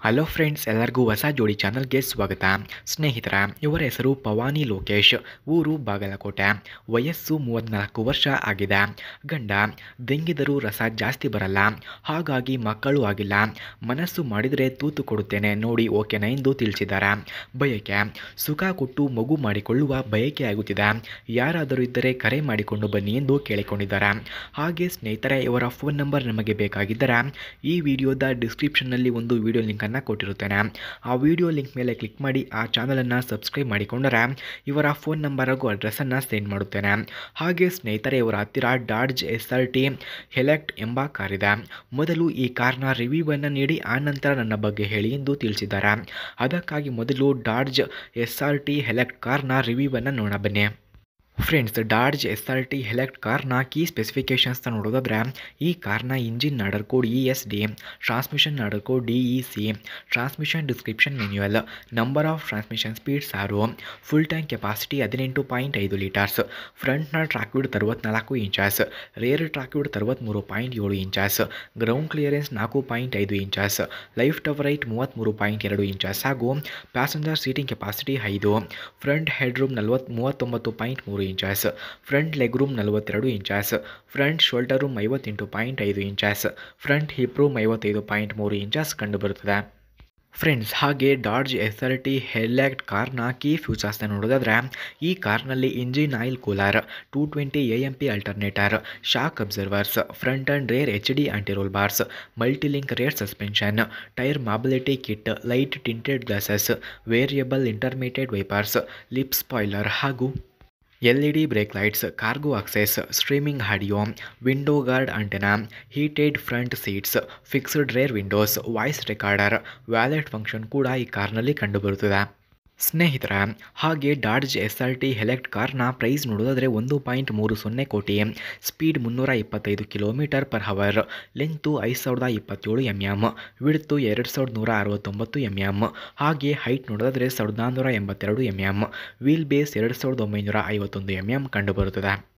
Hello friends, ಎಲ್ಲರಿಗೂ ಹೊಸ ಜೋಡಿ ಚಾನಲ್ಗೆ ಸ್ವಾಗತ. ಸ್ನೇಹಿತರ, ಇವರ ಹೆಸರು ಪವಾನಿ ಲೋಕೇಶ್, ಊರು ಬಾಗಲಕೋಟೆ, ವಯಸ್ಸು 34 ವರ್ಷ ಆಗಿದೆ. ಗಂಡ ದೆಂಗಿದರೂ ರಸ ಜಾಸ್ತಿ ಬರಲ್ಲ, ಹಾಗಾಗಿ ಮಕ್ಕಳು ಆಗಿಲ್ಲ. ಮನಸ್ಸು ಮಾಡಿದರೆ ತೂತು ಕೊಡುತ್ತೇನೆ, ನೋಡಿ ಓಕೆನಾ ಎಂದು ತಿಳಿಸಿದ್ದಾರೆ. ಬಯಕೆ ಸುಖ ಕೊಟ್ಟು ಮಗು ಮಾಡಿಕೊಳ್ಳುವ ಬಯಕೆ ಆಗುತ್ತಿದೆ. ಯಾರಾದರೂ ಇದ್ದರೆ ಕರೆ ಮಾಡಿಕೊಂಡು ಬನ್ನಿ ಎಂದು ಕೇಳಿಕೊಂಡಿದ್ದಾರೆ. ಹಾಗೆ ಸ್ನೇಹಿತರೆ, ಇವರ ಫೋನ್ ನಂಬರ್ ನಮಗೆ ಬೇಕಾಗಿದ್ದರೆ ಈ ವಿಡಿಯೋದ ಡಿಸ್ಕ್ರಿಪ್ಷನ್ನಲ್ಲಿ ಒಂದು ವಿಡಿಯೋ ಲಿಂಕನ್ನು ಕೊಟ್ಟಿರುತ್ತೇನೆ. ಆ ವಿಡಿಯೋ ಲಿಂಕ್ ಮೇಲೆ ಕ್ಲಿಕ್ ಮಾಡಿ ಆ ಚಾನಲನ್ನು ಸಬ್ಸ್ಕ್ರೈಬ್ ಮಾಡಿಕೊಂಡರೆ ಇವರ ಫೋನ್ ನಂಬರ್ ಹಾಗೂ ಅಡ್ರೆಸ್ಸನ್ನು ಸೆಂಡ್ ಮಾಡುತ್ತೇನೆ. ಹಾಗೆ ಸ್ನೇಹಿತರೆ, ಇವರ ಹತ್ತಿರ ಡಾಡ್ಜ್ SRT ಎಲೆಕ್ಟ್ ಎಂಬ ಕಾರಿದೆ. ಮೊದಲು ಈ ಕಾರ್ನ ರಿವ್ಯೂವನ್ನು ನೀಡಿ ಆನಂತರ ನನ್ನ ಬಗ್ಗೆ ಹೇಳಿ ಎಂದು ತಿಳಿಸಿದ್ದಾರೆ. ಅದಕ್ಕಾಗಿ ಮೊದಲು ಡಾಡ್ಜ್ SRT ಎಲೆಕ್ಟ್ ಕಾರ್ನ ರಿವ್ಯೂವನ್ನು ನೋಡೋಣ ಬನ್ನಿ. ಫ್ರೆಂಡ್ಸ್, ಡಾಡ್ಜ್ SRT ಎಲೆಕ್ಟ್ ಕಾರ್ನ ಕೀ ಸ್ಪೆಸಿಫಿಕೇಷನ್ಸ್ನ ನೋಡೋದಾದ್ರೆ, ಈ ಕಾರ್ನ engine order code ESD, transmission order code DEC, transmission description manual, number of transmission speeds 6, full tank capacity 18.5 litres, ಫ್ರಂಟ್ನ track width 64 inches, rear track width 63.7 inches, ground clearance 4.5 inches, lift over height 33.2 inches ಹಾಗೂ passenger seating capacity 5, front head room 39.3 inches, front leg room 42 inches, front shoulder room 58.5 inches, front hip room 55.3 inches ಕಂಡುಬರುತ್ತದೆ. Friends, ಹಾಗೆ Dodge SRT elect ಕಾರ್ನ key ಫ್ಯೂಚರ್ಸ್ನ ನೋಡೋದಾದ್ರೆ, ಈ ಕಾರ್ನಲ್ಲಿ engine oil cooler, 220 AMP alternator, shock absorbers, front and rear HD anti roll bars, multilink rear suspension, tyre mobility kit, light tinted glasses, variable intermediate wipers, lip spoiler ಹಾಗೂ LED brake lights, cargo access, streaming audio, window guard antenna, heated front seats, fixed rear windows, voice recorder, wallet function ಕೂಡ ಈ ಕಾರ್ನಲ್ಲಿ ಕಂಡುಬರುತ್ತದೆ. ಸ್ನೇಹಿತರ, ಹಾಗೆ Dodge SRT elect ಕಾರ್ನ price ನೋಡೋದಾದರೆ 1.30 ಕೋಟಿ, speed 325 km/h, length 5027 mm, width 2169 mm, ಹಾಗೆ ಹೈಟ್ ನೋಡೋದಾದರೆ 1482 mm, ವೀಲ್ ಬೇಸ್ 2951 mm ಕಂಡುಬರುತ್ತದೆ.